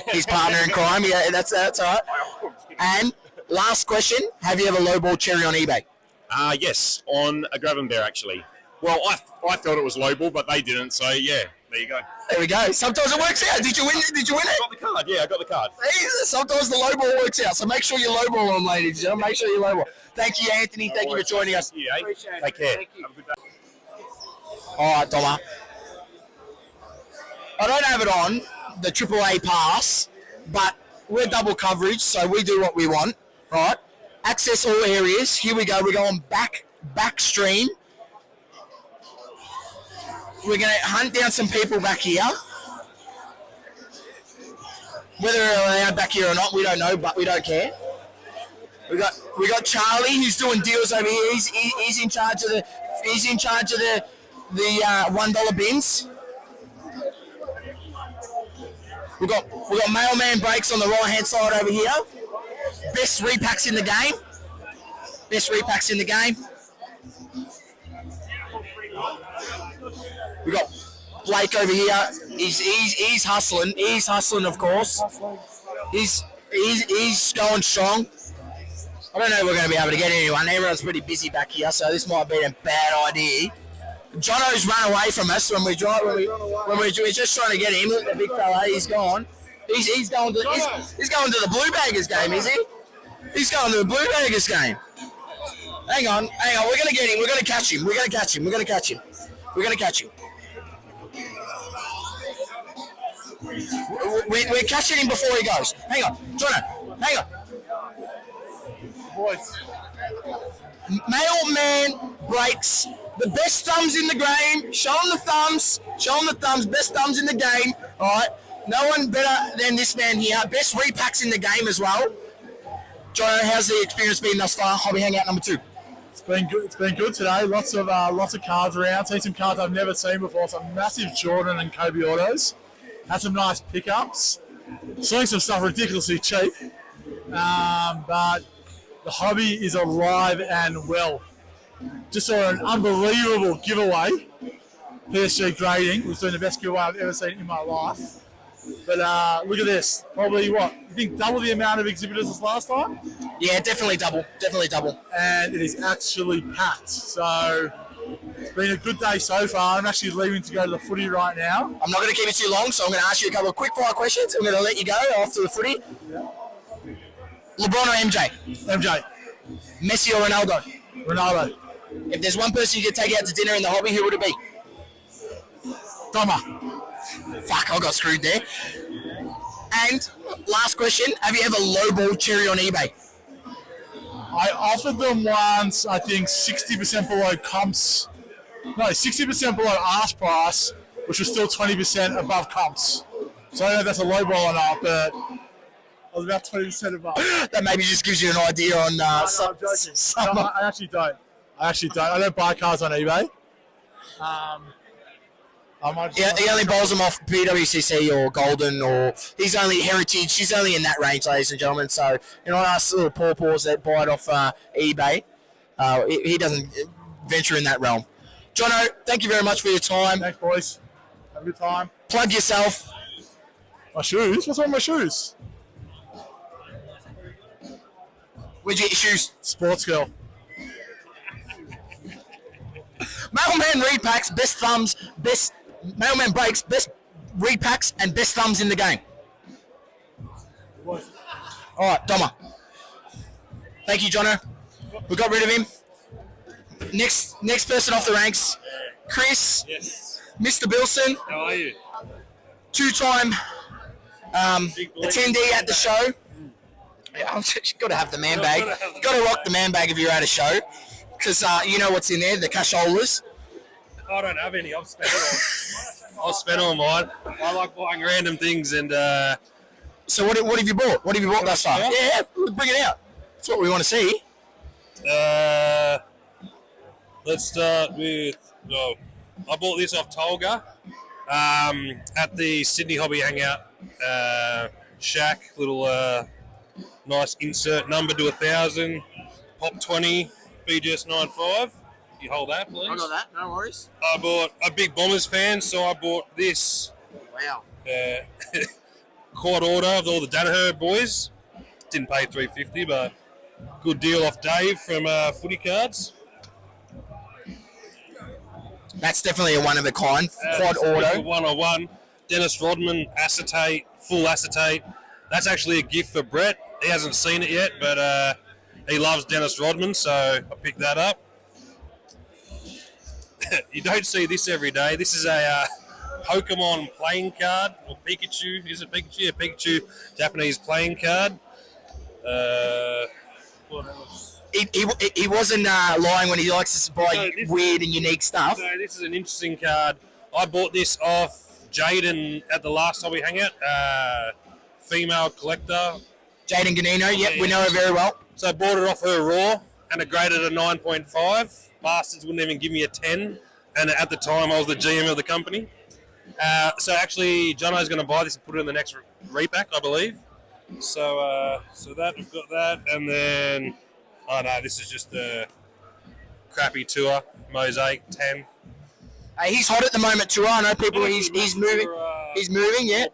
His partner in crime. Yeah, that's all right. And last question, have you ever lowballed Cherry on eBay? Yes, on a Graven Bear, actually. Well, I thought it was lowball, but they didn't, so yeah, there you go. There we go. Sometimes it works out. Did you win it? I got the card, yeah, I got the card. Sometimes the lowball works out, so make sure you lowball them, ladies and gentlemen. Make sure you lowball. Thank you, Anthony. Thank you for joining us. Yeah, take care. Have a good day. All right, Donna. I don't have it on the AAA pass, but we're double coverage, so we do what we want, right? Access all areas. Here we go. We're going back stream. We're going to hunt down some people back here. Whether they're allowed back here or not, we don't know, but we don't care. We got Charlie, who's doing deals over here. He's in charge of the $1 bins. We got Mailman Breaks on the right hand side over here. Best repacks in the game. We got Blake over here. He's hustling. He's hustling, of course. He's going strong. I don't know if we're going to be able to get anyone. Everyone's pretty busy back here, so this might be a bad idea. Jono's run away from us when we're just trying to get him. Look, the big fella, he's gone. He's going to the Blue Baggers game, is he? He's going to the Blue Baggers game. Hang on. We're going to get him. We're going to catch him. We're going to catch him. We're catching him before he goes. Hang on. Jono, hang on. Boys. Mailman Breaks. The best thumbs in the game. Show them the thumbs. Best thumbs in the game. All right. No one better than this man here. Best repacks in the game as well. Jono, how's the experience been thus far? Hobby Hangout number 2. It's been good today. Lots of cards around. Seen some cards I've never seen before. Some massive Jordan and Kobe autos. Had some nice pickups. Selling some stuff ridiculously cheap. But the hobby is alive and well. Just saw an unbelievable giveaway. PSG grading was doing the best giveaway I've ever seen in my life. But look at this. Probably what? You think double the amount of exhibitors as last time? Yeah, definitely double. And it is actually packed. So it's been a good day so far. I'm actually leaving to go to the footy right now. I'm not going to keep it too long, so I'm going to ask you a couple of quick fire questions. I'm going to let you go after the footy. Yeah. LeBron or MJ? MJ. Messi or Ronaldo? Ronaldo. If there's one person you could take out to dinner in the hobby, who would it be? Doma. Fuck, I got screwed there. And last question, have you ever lowballed Cherry on eBay? I offered them once, I think 60% below comps. No, 60% below ask price, which was still 20% above comps. So I don't know if that's a low ball or not, but I was about 20% above. That maybe just gives you an idea on some. No, I actually don't. I don't buy cars on eBay. He only bowls them off PWCC or Golden, or he's only Heritage. He's only in that range, ladies and gentlemen. So, us little pawpaws that buy it off eBay, he doesn't venture in that realm. Jono, thank you very much for your time. Thanks, boys. a good time. Plug yourself. My shoes? What's wrong with my shoes? Where'd you get your shoes? Sports girl. Mailman repacks, best thumbs, best Mailman Breaks, best repacks and best thumbs in the game. All right, Doma. Thank you, Jono. We got rid of him. Next person off the ranks, Chris. Yes. Mr. Bilson. How are you? Two-time attendee at the show. Yeah, you've got to have the man bag. You've got to rock the man bag if you're at a show, because you know what's in there, the casholas. I don't have any. I've spent it all. I've spent all mine. I like buying random things and. So what have you bought? What have you bought thus far? Yeah, bring it out. That's what we want to see. Let's start with. Well, I bought this off Tolga at the Sydney Hobby Hangout shack. Little nice insert number to 1,000. Pop 20 BGS 95. You hold that, please. I got that. No worries. I bought a big Bombers fan, so I bought this. Wow. Quad order of all the Danaher boys. Didn't pay $350, but good deal off Dave from Footy Cards. That's definitely a one of a kind. Quad auto. 101. Dennis Rodman acetate, full acetate. That's actually a gift for Brett. He hasn't seen it yet, but he loves Dennis Rodman, so I picked that up. You don't see this every day. This is a Pokemon playing card, or Pikachu. Is it Pikachu? Yeah, Pikachu Japanese playing card. What else? He wasn't lying when he likes to buy weird and unique stuff. So this is an interesting card. I bought this off Jaden at the last Hobby Hangout. Female collector. Jaden Ganino, yep, we know her very well. So I bought it off her raw, and it graded a 9.5. Bastards wouldn't even give me a 10, and at the time I was the GM of the company. So actually, Jono's going to buy this and put it in the next repack, I believe. So that we've got that, and then this is just a crappy tour mosaic 10. He's hot at the moment too. I know people. He's moving. He's moving. Yeah.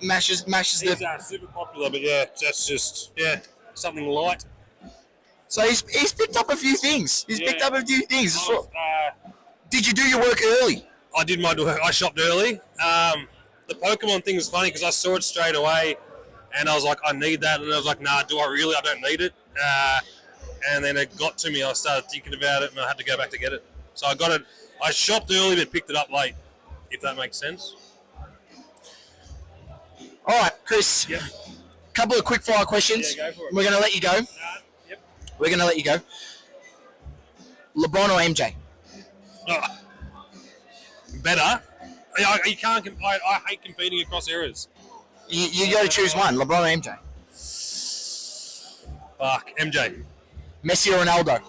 Mashes He's the. super popular, but yeah, that's just something light. So he's picked up a few things. Did you do your work early? I did my work. I shopped early. The Pokemon thing is funny because I saw it straight away, and I was like, I need that, and I was like, nah, do I really? I don't need it. And then it got to me. I started thinking about it, and I had to go back to get it. So I got it. I shopped early, but picked it up late. If that makes sense. All right, Chris. Yep. Couple of quick fire questions. Yeah, go for it. We're going to let you go. Yep. We're going to let you go. LeBron or MJ? Better. You can't. I hate competing across eras. You got to choose one. LeBron or MJ? Fuck, MJ. Messi or Ronaldo?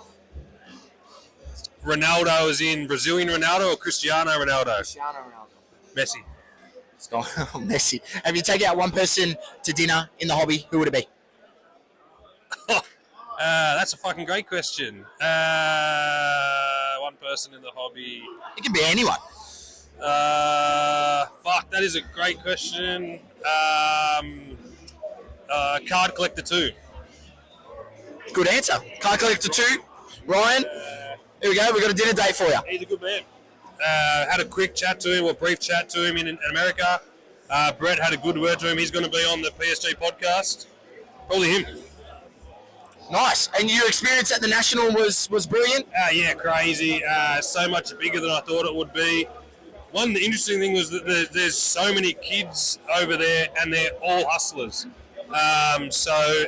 Ronaldo is in Brazilian Ronaldo or Cristiano Ronaldo? Cristiano Ronaldo. Messi. Let's go. Messi. Have you taken out one person to dinner in the hobby? Who would it be? That's a fucking great question. One person in the hobby. It can be anyone. Fuck, that is a great question. Card Collector 2. Good answer. Card Collector 2. Ryan, here we go. We've got a dinner date for you. He's a good man. Had a quick chat to him, or brief chat to him in America. Brett had a good word to him. He's going to be on the PSG podcast. Probably him. Nice. And your experience at the National was brilliant? Yeah, crazy. So much bigger than I thought it would be. One interesting thing was that there's so many kids over there, and they're all hustlers. So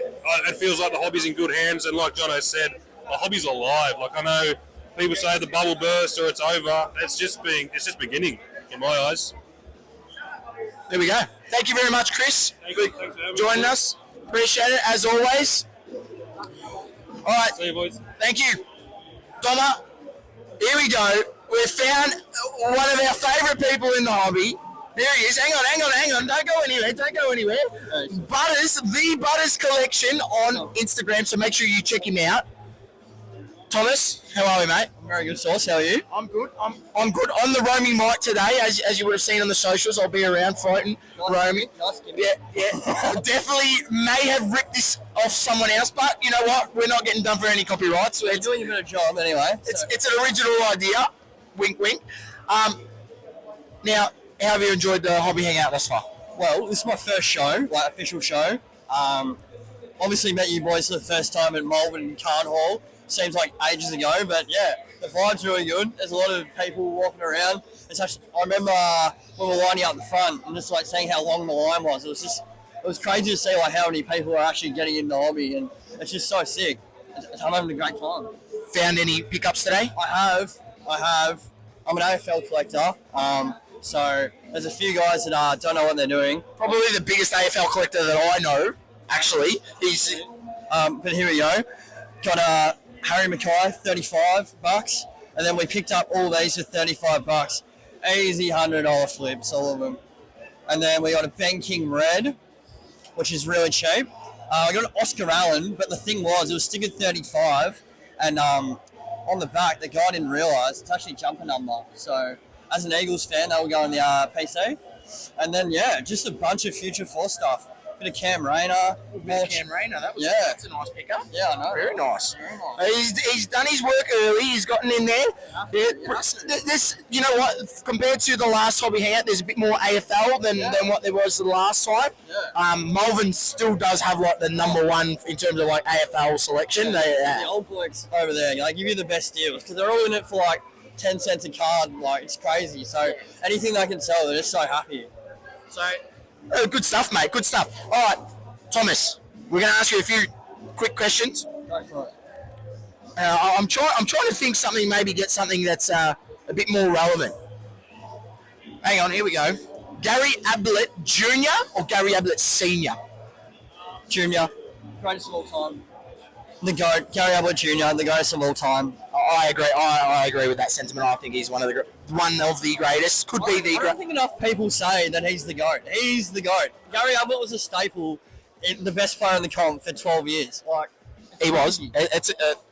it feels like the hobby's in good hands, and like Jono said, the hobby's alive. Like, I know people say the bubble burst or it's over. It's just beginning in my eyes. There we go. Thank you very much, Chris, for joining us. Appreciate it, as always. All right. See you, boys. Thank you. Doma, here we go. We've found one of our favourite people in the hobby. There he is. Hang on. Don't go anywhere. Butters, the Butters Collection on Instagram, so make sure you check him out. Thomas, how are we, mate? I'm very good, Sauce. How are you? I'm good. I'm good. On the roaming mic today, as you would have seen on the socials, I'll be around floating, roaming. Nice. Yeah. Definitely may have ripped this off someone else, but you know what? We're not getting done for any copyrights. You're doing a bit of job anyway. It's an original idea. Wink, wink. Now, how have you enjoyed the hobby hangout thus far? Well, this is my first show, like official show. Obviously met you boys for the first time at Melbourne Card Hall. Seems like ages ago, but yeah, the vibe's really good. There's a lot of people walking around. I remember when we were lining up the front and just like seeing how long the line was. It was crazy to see like how many people are actually getting in the hobby, and it's just so sick. I'm having a great time. Found any pickups today? I have. I'm an AFL collector. So there's a few guys that don't know what they're doing. Probably the biggest AFL collector that I know, actually. He's. But here we go. Got Harry Mackay, $35, and then we picked up all these for $35. Easy $100 flips, all of them. And then we got a Ben King Red, which is really cheap. I got an Oscar Allen, but the thing was, it was still at 35, and on the back, the guy didn't realise it's actually jumper number. So, as an Eagles fan, that will go on the PC. And then, yeah, just a bunch of Future 4 stuff. Bit of Cam Rayner. Cam Rayner, that's a nice pickup. Yeah, I know. Very nice. He's done his work early. He's gotten in there. This, you know what? Compared to the last hobby hangout, there's a bit more AFL than what there was the last time. Melbourne still does have like the #1 in terms of like AFL selection. The old blokes over there, like give you the best deals because they're all in it for like 10 cents a card. Like it's crazy. So anything they can sell, they're just so happy. So. Good stuff, mate. Good stuff. All right, Thomas, we're going to ask you a few quick questions. Go for it. I'm trying to think something. Maybe get something that's a bit more relevant. Hang on. Here we go. Gary Ablett Jr. or Gary Ablett Sr. Junior, greatest of all time. The GOAT, Gary Ablett Jr., the greatest of all time. I agree. I agree with that sentiment. I think he's one of the greatest. Could be the greatest. I don't think enough people say that he's the GOAT. He's the GOAT. Gary Ablett was a staple, the best player in the comp for 12 years. Like he was.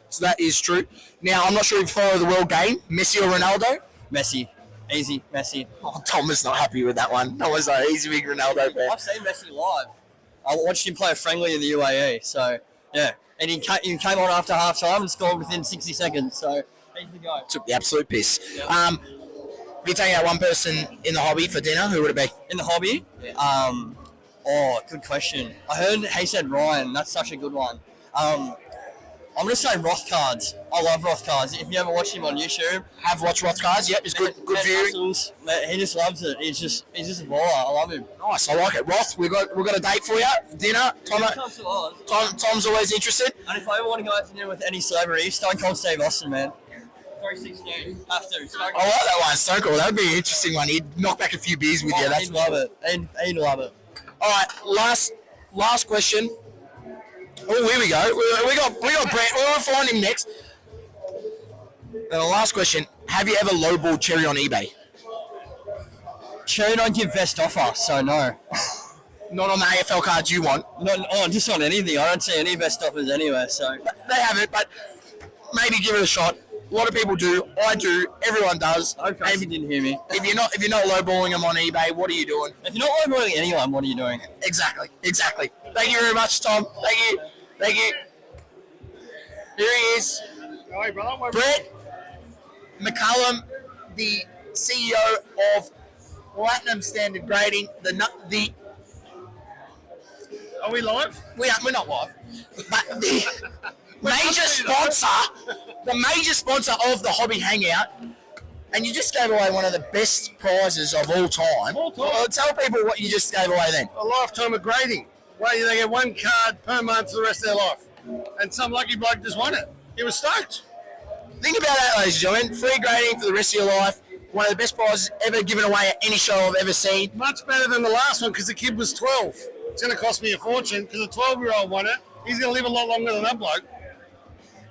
So that is true. Now, I'm not sure if you follow the world game. Messi or Ronaldo? Messi. Easy. Messi. Oh, Tom was not happy with that one. He's a big Ronaldo fan. I've seen Messi live. I watched him play a friendly in the UAE. So, yeah. And he came on after half time and scored within 60 seconds. So, he's the guy. Took the absolute piss. Yep. If you take out one person in the hobby for dinner, who would it be? In the hobby? Good question. I heard he said Ryan. That's such a good one. I'm going to say Roth Cards. I love Roth Cards. If you ever watch him on YouTube. Have watched Roth Cards, yep. It's good viewing. He just loves it. He's just a baller. I love him. Nice, I like it. Roth, we've got a date for you. Dinner. Tom's always interested. And if I ever want to go out to dinner with any celebrity, Stone Cold Steve Austin, man. 316. Have to. I like that one, Stone Cold. That would be an interesting one. He'd knock back a few beers with you. He'd love it. He'd love it. All right, last question. Oh, here we go. We got Brent. We'll find him next. And the last question: have you ever lowballed Cherry on eBay? Cherry don't give best offer, so no. Not on the AFL cards you want. Just on anything. I don't see any best offers anywhere. So they haven't, but maybe give it a shot. A lot of people do. I do. Everyone does. Okay. You didn't hear me. If you're not lowballing them on eBay, what are you doing? If you're not lowballing anyone, what are you doing? Exactly. Thank you very much, Tom. Thank you. Here he is. Hey, brother. Brett McCullum, the CEO of Platinum Standard Grading. Are we live? We're not live. But the major sponsor of the Hobby Hangout, and you just gave away one of the best prizes of all time. Well, tell people what you just gave away then. A lifetime of grading. Where they get one card per month for the rest of their life. And some lucky bloke just won it. He was stoked. Think about that, ladies and gentlemen. Free grading for the rest of your life. One of the best prizes ever given away at any show I've ever seen. Much better than the last one because the kid was 12. It's going to cost me a fortune because a 12-year-old won it. He's going to live a lot longer than that bloke.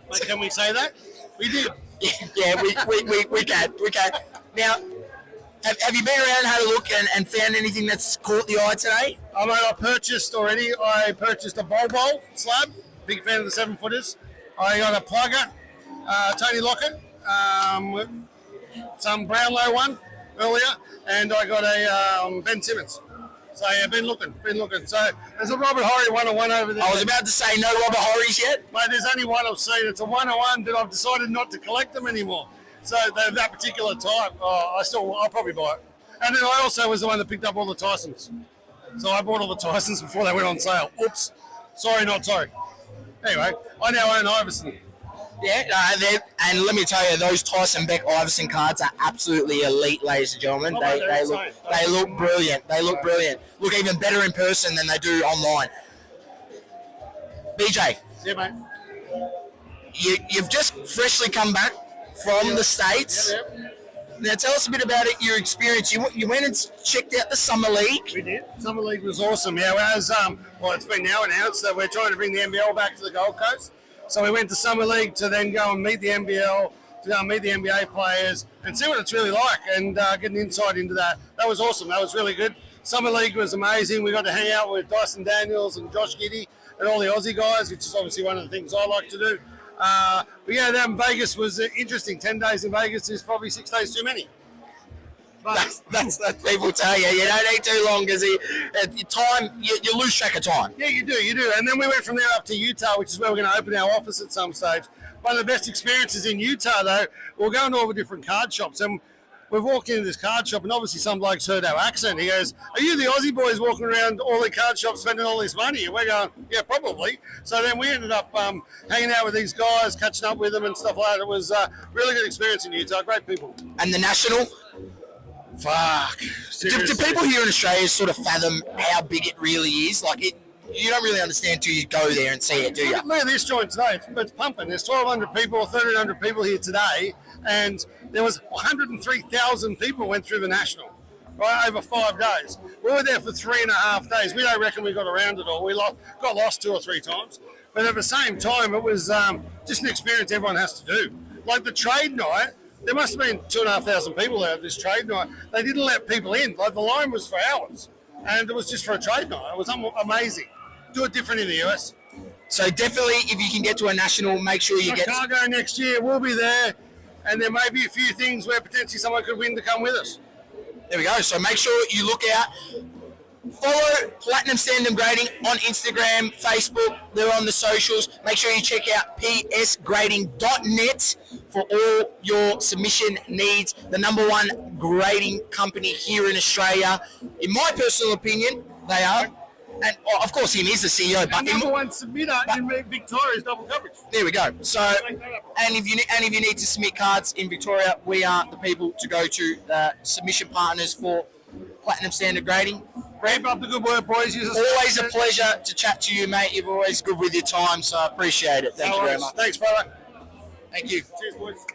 But can we say that? We did. Yeah, we can. Now, have you been around, had a look, and found anything that's caught the eye today? I purchased already. I purchased a bowl slab. Big fan of the 7-footers. I got a plugger. Tony Lockett, some Brownlow one earlier, and I got a Ben Simmons. So yeah, been looking. So there's a Robert Horry 101 over there. I was about to say no Robert Horrys yet. Mate, there's only one I've seen. It's a 101, but I've decided not to collect them anymore. So that particular type, I'll probably buy it. And then I also was the one that picked up all the Tysons. So I bought all the Tysons before they went on sale. Oops. Sorry, not sorry. Anyway, I now own Iverson. Yeah, and let me tell you, those Tyson Beck Iverson cards are absolutely elite, ladies and gentlemen. They look brilliant. They look brilliant. Look even better in person than they do online. BJ. Yeah, mate. You've just freshly come back from the States. Yep. Now tell us a bit about it, your experience. You went and checked out the Summer League. We did. Summer League was awesome. Yeah, as it's been now announced that we're trying to bring the NBL back to the Gold Coast. So we went to Summer League to then go and meet the NBL, to go and meet the NBA players and see what it's really like and get an insight into that. That was awesome. That was really good. Summer League was amazing. We got to hang out with Dyson Daniels and Josh Giddey and all the Aussie guys, which is obviously one of the things I like to do. But yeah, that in Vegas was interesting. 10 days in Vegas is probably 6 days too many. That's people tell you. You don't need too long because you lose track of time. Yeah, you do. And then we went from there up to Utah, which is where we're going to open our office at some stage. One of the best experiences in Utah, though, we're going to all the different card shops. And we've walked into this card shop, and obviously some bloke's heard our accent. He goes, "Are you the Aussie boys walking around all the card shops spending all this money?" And we're going, "Yeah, probably." So then we ended up hanging out with these guys, catching up with them and stuff like that. It was a really good experience in Utah. Great people. And the National? Fuck. Do people here in Australia sort of fathom how big it really is? Like, you don't really understand until you go there and see it, do you? Look at this joint today. It's pumping. There's 1,200 people, 1,300 people here today, and there was 103,000 people went through the National, right, over 5 days. We were there for 3.5 days. We don't reckon we got around it all. We got lost 2 or 3 times. But at the same time, it was just an experience everyone has to do. Like the trade night, there must have been 2,500 people there at this trade night. They didn't let people in. Like the line was for hours, and it was just for a trade night. It was amazing. Do it different in the US. So definitely, if you can get to a National, make sure you get. Chicago next year, we'll be there, and there may be a few things where potentially someone could win to come with us. There we go. So make sure you look out. Follow Platinum Standard Grading on Instagram, Facebook. They're on the socials. Make sure you check out psgrading.net for all your submission needs. The #1 grading company here in Australia. In my personal opinion, they are. And of course, him is the CEO. But #1 submitter in Victoria's double coverage. There we go. So, and if you need to submit cards in Victoria, we are the people to go to. Submission partners for Platinum Standard Grading. Keep up the good work, boys. Always a pleasure to chat to you, mate. You're always good with your time, so I appreciate it. Thank you very much. Thanks, brother. Thank you. Cheers, boys.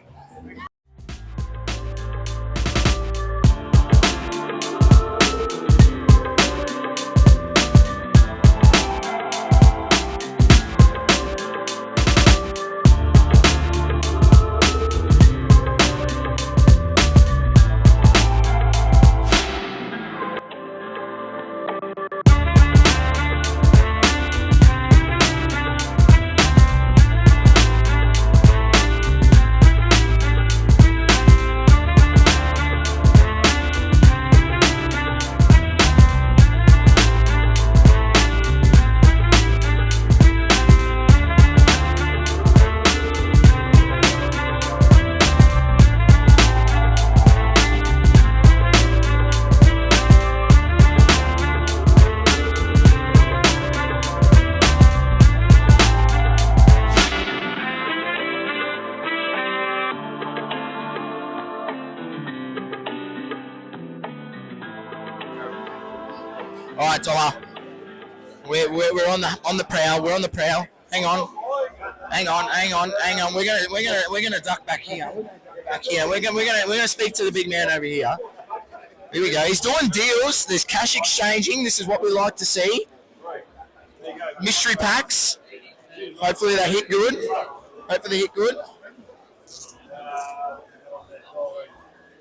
All right, Tola. We're on the prowl. We're on the prowl. Hang on. We're gonna duck back here. We're gonna speak to the big man over here. Here we go. He's doing deals. There's cash exchanging. This is what we like to see. Mystery packs. Hopefully they hit good.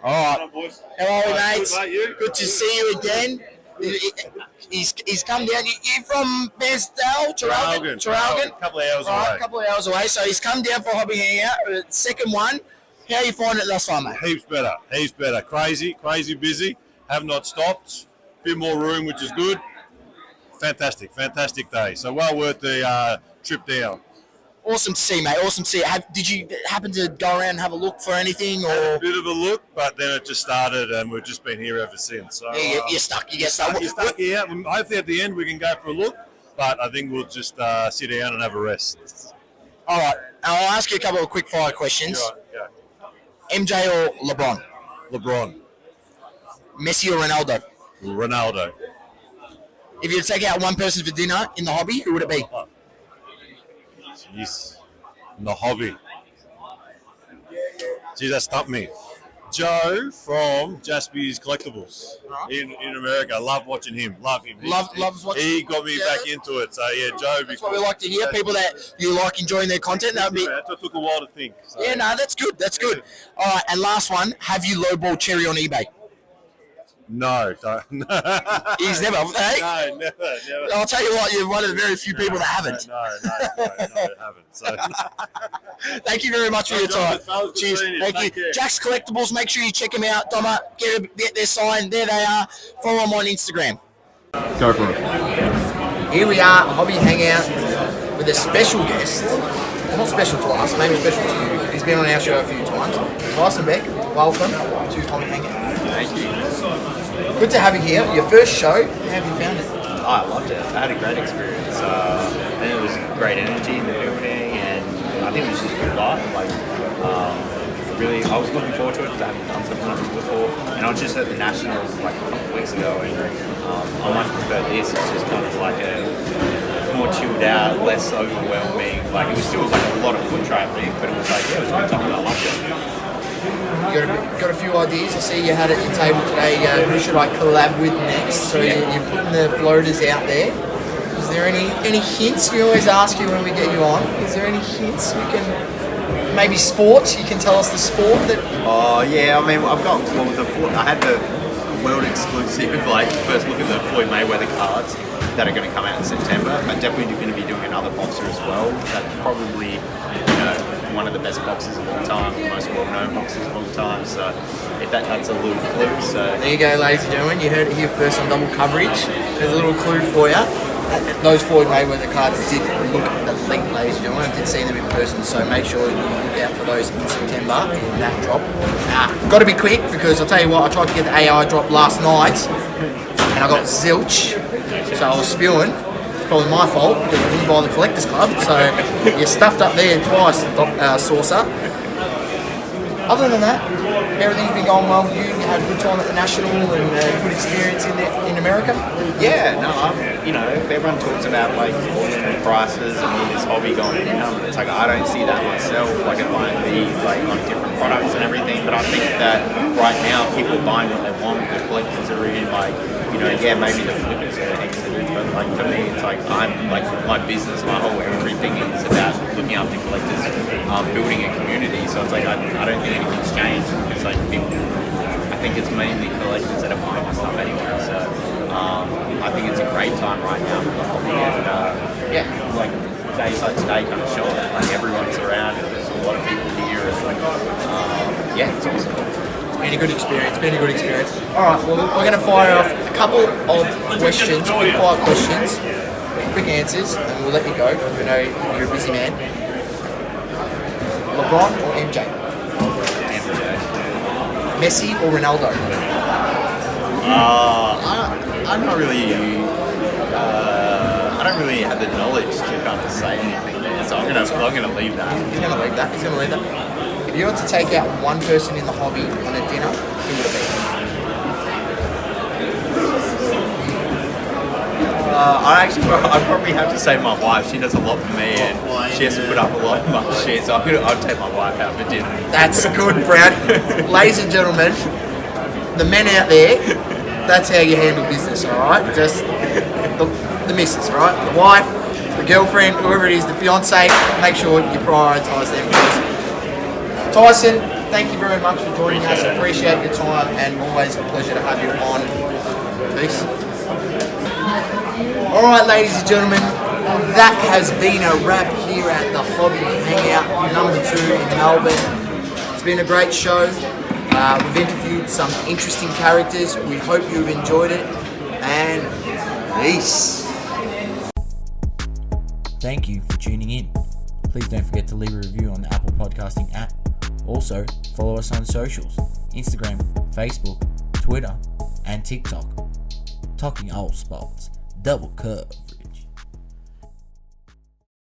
All right. Hello, mates. Good to see you again. He's come down. You from Bairnsdale, Traralgon? A couple of hours away. A couple of hours away. So he's come down for a hobby hangout. Second one. How you find it thus far, mate? Heaps better. Crazy busy. Have not stopped. Bit more room, which is good. Fantastic day. So well worth the trip down. Awesome to see, mate. Awesome to see. Did you happen to go around and have a look for anything, or a bit of a look? But then it just started, and we've just been here ever since. So yeah, you're stuck. You get stuck. You're stuck here. Hopefully, at the end, we can go for a look. But I think we'll just sit down and have a rest. All right. I'll ask you a couple of quick fire questions. Yeah. MJ or LeBron? LeBron. Messi or Ronaldo? Ronaldo. If you were to take out one person for dinner in the hobby, who would it be? Jeez. In the hobby. Geez, that stumped me. Joe from Jaspy's Collectibles in America. I love watching him. Loves watching. He got me back into it. So yeah, Joe. That's what we like to hear. People that you like enjoying their content. That took a while to think. So. Yeah, no, that's good. That's good. All right, and last one. Have you lowballed Cherry on eBay? No, don't. He's never. Hey? No, never. I'll tell you what, you're one of the very few people that haven't. No, I haven't. So. Thank you very much for your time. Cheers. Thank you. Jack's Collectibles, make sure you check them out. Doma, get their sign. There they are. Follow them on Instagram. Go for it. Here we are, Hobby Hangout, with a special guest. Not special to us, maybe special to you. He's been on our show a few times. Tyson Beck, welcome to Hobby Hangout. Thank you. Good to have you here. Your first show, how have you found it? I loved it. I had a great experience. And it was great energy in the building, and I think it was just a good vibe. Really, I was looking forward to it because I haven't done something like this before. And I was just at the Nationals like a couple of weeks ago, and I much prefer this. It's just kind of like a more chilled out, less overwhelming. Like, it was still like a lot of foot traffic, but it was like, yeah, it was a good time. I loved it. You got a few ideas. I see you had at your table today. Who should I collab with next? So you're putting the floaters out there. Is there any hints? We always ask you when we get you on. Is there any hints you can? Maybe sports. You can tell us the sport that. Oh yeah, I mean I've got I had the world exclusive first look at the Floyd Mayweather cards that are going to come out in September. I'm definitely going to be doing another boxer as well. That's probably one of the best boxers of all time, the most well-known boxers of all time. So that's a little clue. So there you go, ladies and gentlemen. You heard it here first on Double Coverage. There's a little clue for you. Those Floyd Mayweather cards did look elite, ladies and gentlemen. I did see them in person, so make sure you look out for those in September in that drop. Got to be quick because I'll tell you what, I tried to get the AI drop last night and I got zilch, so I was spewing. Probably my fault because I didn't buy the Collectors Club, so you're stuffed up there twice, Saucer. Other than that, everything's been going well with you. You had a good time at the National and good experience in America. Yeah, no, everyone talks about prices and this hobby going down. It's like I don't see that myself. Like it might be on different products and everything, but I think that right now people are buying what they want. The collectors are in, maybe the flippers are exited, but for me, it's I'm my business, my whole everything is about looking after collectors, building a community. So it's I don't think anything's changed. It's people. I think it's mainly collectors that are buying my stuff anyway. So I think it's a great time right now for the hobby, and days like today kind of show that everyone's around and there's a lot of people here. It's awesome. Been a good experience. All right, well, we're going to fire off a couple of questions, quick fire questions, quick answers, and we'll let you go because we know you're a busy man. LeBron or MJ? Messi or Ronaldo? I'm not really. I don't really have the knowledge to kind of say anything there, so I'm gonna leave that. He's gonna leave that. If you were to take out one person in the hobby on a dinner, who would it be? I'd probably have to say my wife. She does a lot for me, and she has to put up a lot of my shit, so I'd take my wife out for dinner. That's good, Brad. Ladies and gentlemen, the men out there, that's how you handle business, all right? Just the missus, right? The wife, the girlfriend, whoever it is, the fiance, make sure you prioritise them first. Tyson, thank you very much for joining us. Appreciate your time and always a pleasure to have you on. Peace. All right, ladies and gentlemen, that has been a wrap here at the Hobby Hangout number 2 in Melbourne. It's been a great show. We've interviewed some interesting characters. We hope you've enjoyed it, and peace. Thank you for tuning in. Please don't forget to leave a review on the Apple Podcasting app. Also, follow us on socials, Instagram, Facebook, Twitter, and TikTok. Talking all sports, double coverage.